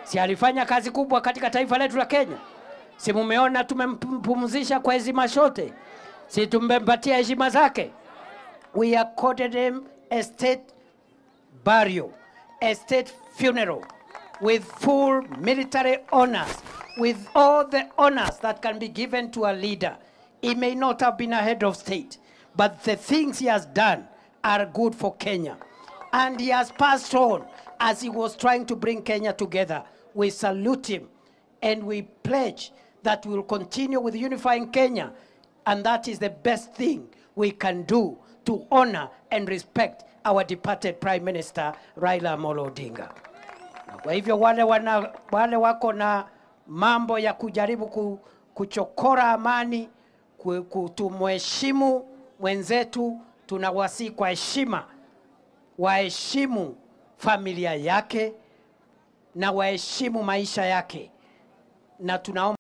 Si alifanya kazi kubwa katika taifa letu la Kenya? Si mumeona tumempumzisha kwa heshima zote? Si tumempatia heshima zake? We accorded him a state burial, a state funeral, with full military honors, with all the honors that can be given to a leader. He may not have been a head of state, but the things he has done are good for Kenya. And he has passed on as he was trying to bring Kenya together. We salute him and we pledge that we will continue with unifying Kenya, and that is the best thing we can do to honor and respect our departed Prime Minister Raila Amolo Odinga. Kwa hivyo wale wako na mambo ya kujaribu kuchokora amani, kutumheshimu mwenzetu, tunawasihi kwa heshima waheshimu familia yake na waheshimu maisha yake, na tunaomba